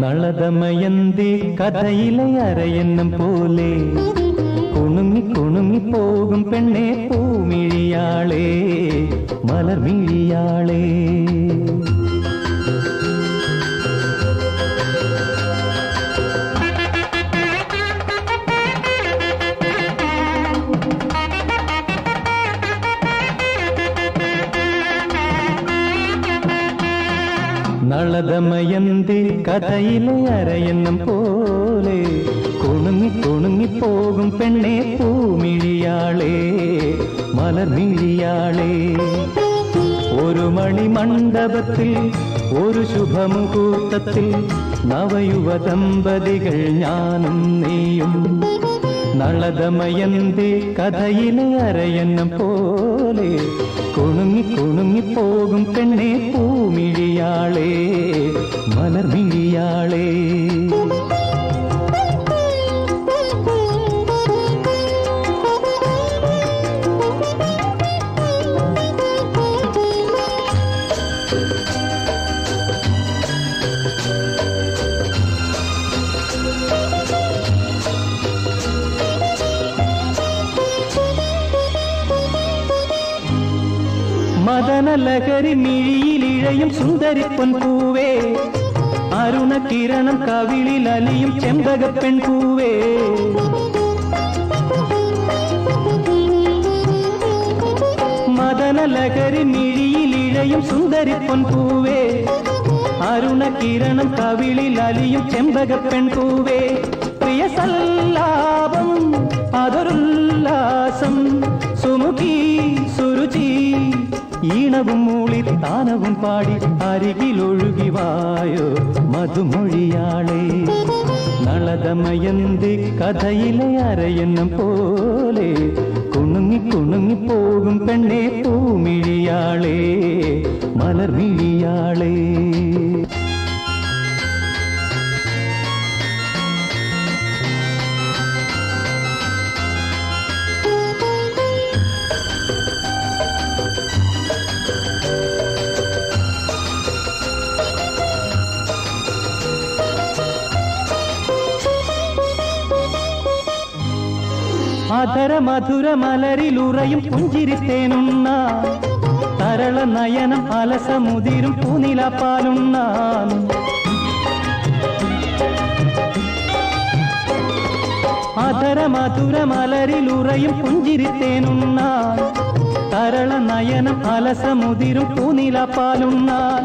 നളദമയന്തി കഥയിലെ അരയന്നം പോലെ കുണുങ്ങി കുണുങ്ങി പോകും പെണ്ണെ പൂമിഴിയാളേ മലർമിഴിയാളേ. നളദമയന്തി കഥയിലെ അരയന്നം പോലെ കുണുങ്ങി കുണുങ്ങി പോകും പെണ്ണെ പൂമിഴിയാളേ മലർമിഴിയാളേ. ഒരു മണിമണ്ഡപത്തിൽ ഒരു ശുഭമുഹൂർത്തത്തിൽ നവയുവ ദമ്പതികൾ ഞാനും നീയും. നളദമയന്തി കഥയിലെ അരയന്നം പോലെ കുണുങ്ങി കുണുങ്ങി പോകും പെണ്ണെ പൂമിഴിയാളേ മലർമിഴിയാളേ. മദനലഹരി മിഴിയിലിഴയും സുന്ദരിപ്പൊൻ പൂവേ അരുണകിരണം കവിളിൽ അലിയും ചെമ്പകപ്പെൺ പൂവേ. മദനലഹരി മിഴിയിലിഴയും സുന്ദരിപ്പൊൻ പൂവേ അരുണകിരണം കവിളിൽ അലിയും ചെമ്പകപ്പെൺ പൂവേ. പ്രിയ സല്ലാപം അതൊരുല്ലാസം സുമുഖി സുരുചി ഈണവും മൂളി താനവും പാടി അരികിലൊഴുകി വായോ മധുമൊഴിയാളേ. നളദമയന്തി കഥയിലെ അരയന്നം പോലെ കുണുങ്ങി കുണുങ്ങി പോകും പെണ്ണെ പൂമിഴിയാളേ മലർമിഴിയാളേ. അധര മധുര മലരിലുറയും പുഞ്ചിരിത്തേനുണ്ണ തരള നയനം അലസമുതിരും പൂനിലപ്പാലുണ്ണാൻ. അധര മധുര മലരിലുറയും പുഞ്ചിരിത്തേനുണ്ണ തരള നയനം അലസമുതിരും പൂനിലപ്പാലുണ്ണാൻ.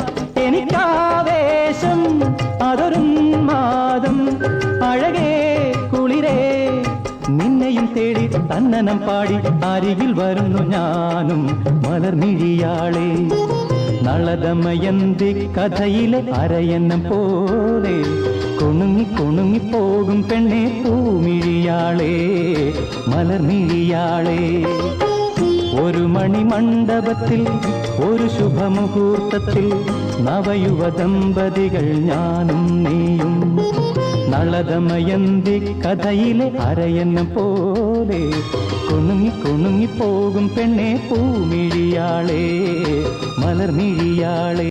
എനിക്കാവേശം അതൊരുന്മാദം അഴകേ കുളിരേ നിന്നെയും തേടി തന്നനം പാടി അരികിൽ വരുന്നു ഞാനും മലർമിഴിയാളേ. നളദമയന്തി കഥയിലെ അരയന്നം പോലെ കുണുങ്ങി കുണുങ്ങി പോകും പെണ്ണെ പൂമിഴിയാളേ മലർമിഴിയാളേ. ഒരു മണിമണ്ഡപത്തിൽ ഒരു ശുഭമുഹൂർത്തത്തിൽ നവയുവ ദമ്പതികൾ ഞാനും നീയും. നളദമയന്തി കഥയിലെ അരയന്നം പോലെ കുണുങ്ങി കുണുങ്ങി പോകും പെണ്ണെ പൂമിഴിയാളേ മലർമിഴിയാളേ.